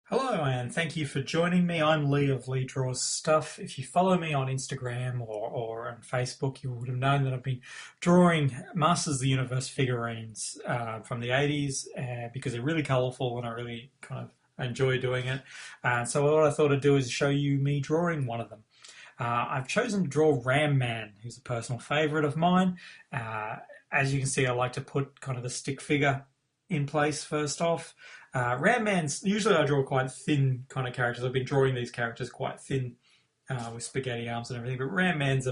Hello, and thank you for joining me. I'm Lee of Lee Draws Stuff. If you follow me on Instagram or on Facebook, you would have known that I've been drawing Masters of the Universe figurines from the 80s because they're really colourful and I really kind of enjoy doing it. So what I thought I'd do is show you me drawing one of them. I've chosen to draw Ram Man, who's a personal favourite of mine. Uh, as you can see, I like to put kind of the stick figure in place first off. Ram Man's usually I draw quite thin kind of characters. I've been drawing these characters quite thin with spaghetti arms and everything. But Ram Man's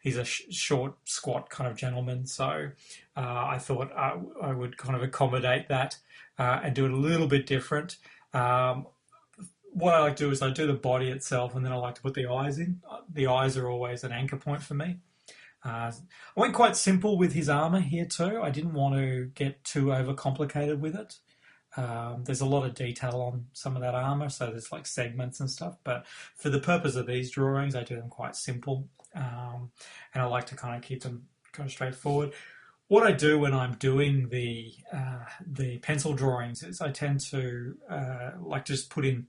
he's a short, squat kind of gentleman. So I thought I would kind of accommodate that and do it a little bit different. What I like to do is I do the body itself, and then I like to put the eyes in. The eyes are always an anchor point for me. I went quite simple with his armor here too. I didn't want to get too overcomplicated with it. There's a lot of detail on some of that armor, so there's like segments and stuff. But for the purpose of these drawings, I do them quite simple, and I like to kind of keep them kind of straightforward. What I do when I'm doing the pencil drawings is I tend to like just put in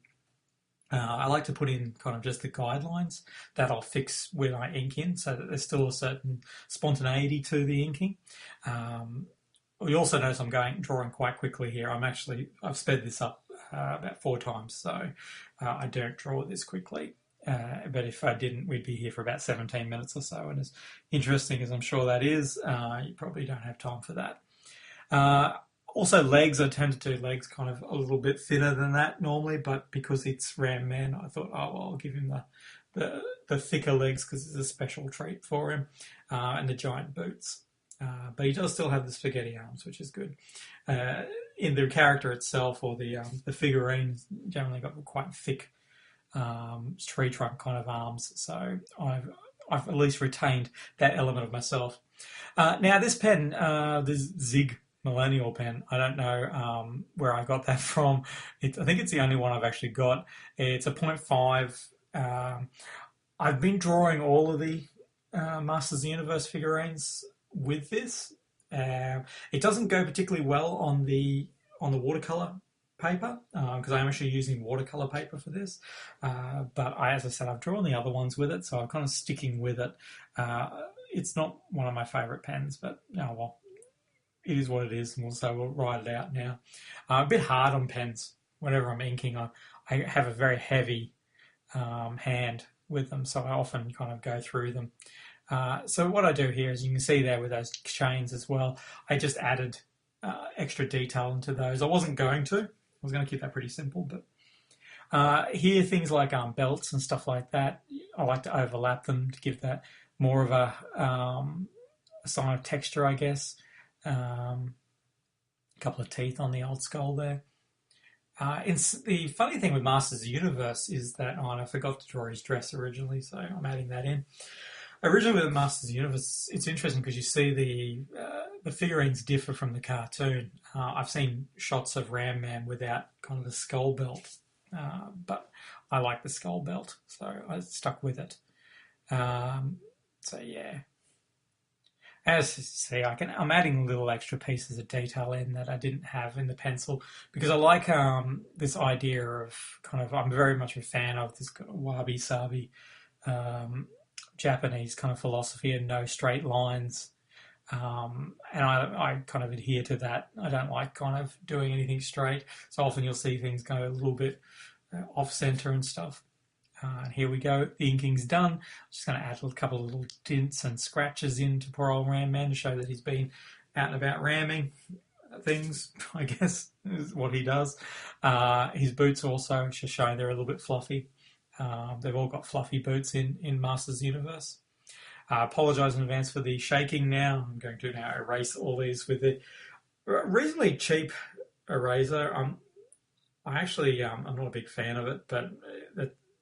I like to put in kind of just the guidelines that I'll fix when I ink in so that there's still a certain spontaneity to the inking. We also notice I'm drawing quite quickly here. I've sped this up about 4 times, so I don't draw this quickly. But if I didn't, we'd be here for about 17 minutes or so. And as interesting as I'm sure that is, you probably don't have time for that. Also, legs, I tend to do legs kind of a little bit thinner than that normally, but because it's Ram Man, I thought, oh, well, I'll give him the thicker legs because it's a special treat for him, and the giant boots. But he does still have the spaghetti arms, which is good. In the character itself, or the figurines, generally got quite thick tree trunk kind of arms, so I've at least retained that element of myself. Now, this pen, this Zig Millennial pen. I don't know where I got that from. I think it's the only one I've actually got. It's a .5. I've been drawing all of the Masters of the Universe figurines with this. It doesn't go particularly well on the watercolor paper because I'm actually using watercolor paper for this. But as I said, I've drawn the other ones with it, so I'm kind of sticking with it. It's not one of my favorite pens, but oh well. It is what it is, and we'll ride it out now. A bit hard on pens. Whenever I'm inking, I have a very heavy hand with them, so I often kind of go through them. So what I do here is you can see there with those chains as well, I just added extra detail into those. I wasn't going to. I was going to keep that pretty simple, but here things like belts and stuff like that, I like to overlap them to give that more of a sign of texture, I guess. A couple of teeth on the old skull there. The funny thing with Masters of the Universe is that I forgot to draw his dress originally, so I'm adding that in. Originally with Masters of the Universe, it's interesting because you see the figurines differ from the cartoon. I've seen shots of Ram Man without kind of the skull belt, but I like the skull belt, so I stuck with it. So yeah. As you see, I'm adding little extra pieces of detail in that I didn't have in the pencil because I like this idea of I'm very much a fan of this kind of wabi-sabi Japanese kind of philosophy and no straight lines. And I kind of adhere to that. I don't like kind of doing anything straight. So often you'll see things go a little bit off center and stuff. And here we go. The inking's done. I'm just going to add a couple of little dints and scratches into poor old Ram Man to show that he's been out and about ramming things, I guess, is what he does. His boots also just showing they're a little bit fluffy. They've all got fluffy boots in Masters Universe. I apologise in advance for the shaking now. I'm going to now erase all these with the reasonably cheap eraser. I'm not a big fan of it, but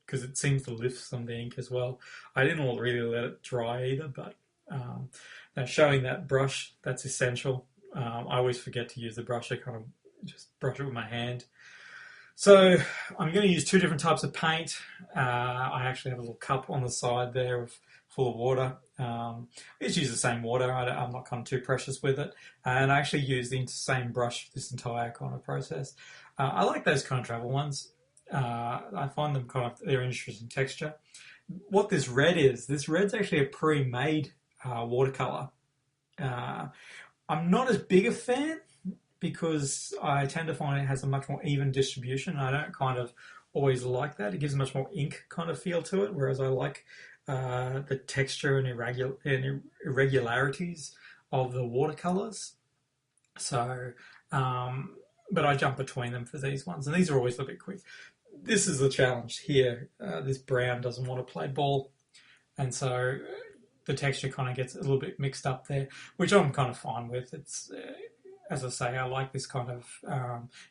because it seems to lift some of the ink as well. I didn't really let it dry either, but now showing that brush, that's essential. I always forget to use the brush. I kind of just brush it with my hand. So I'm going to use 2 different types of paint. I actually have a little cup on the side there full of water. I just use the same water. I'm not kind of too precious with it. And I actually use the same brush for this entire kind of process. I like those kind of travel ones. I find them they're interesting texture. What this red's actually a pre-made watercolor. Uh, I'm not as big a fan because I tend to find it has a much more even distribution. I don't kind of always like that. It gives a much more ink kind of feel to it, whereas I like the texture and irregularities of the watercolors. So, but I jump between them for these ones, and these are always a bit quick. This is the challenge here. This brown doesn't want to play ball, and so the texture kind of gets a little bit mixed up there, which I'm kind of fine with. It's as I say, I like this kind of.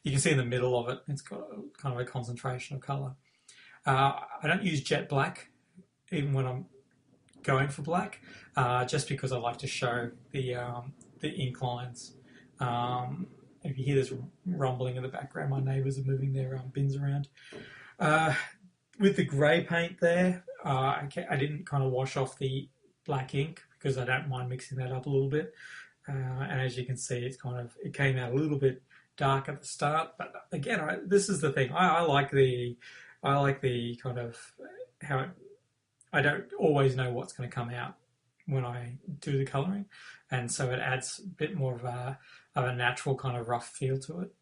You can see in the middle of it, it's got kind of a concentration of color. I don't use jet black, even when I'm going for black, just because I like to show the ink lines. If you hear this rumbling in the background, my neighbours are moving their bins around. With the grey paint there, I didn't kind of wash off the black ink because I don't mind mixing that up a little bit. And as you can see, it came out a little bit dark at the start. But again, this is the thing. I like the kind of how I don't always know what's going to come out when I do the colouring, and so it adds a bit more of a natural kind of rough feel to it.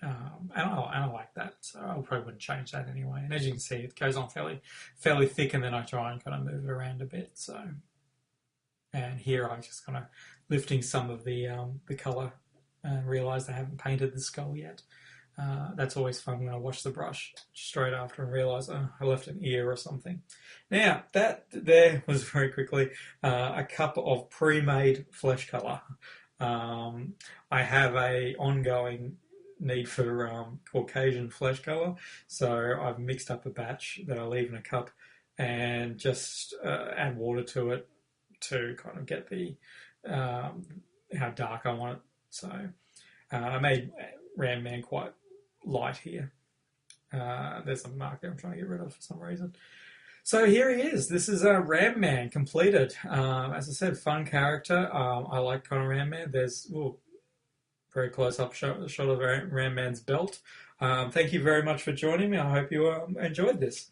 And I like that, so I probably wouldn't change that anyway. And as you can see, it goes on fairly thick, and then I try and kind of move it around a bit. So, and here I'm just kind of lifting some of the colour and realised I haven't painted the skull yet. That's always fun when I wash the brush straight after and realise I left an ear or something. Now, that there was very quickly a cup of pre-made flesh colour. I have a ongoing need for Caucasian flesh colour, so I've mixed up a batch that I leave in a cup and just add water to it to kind of get the how dark I want it. So I made Ram Man quite light here. There's a mark there I'm trying to get rid of for some reason. So here he is. This is Ram Man completed. As I said, fun character. I like kind of Ram Man. There's very close up shot of Ram Man's belt. Thank you very much for joining me. I hope you enjoyed this.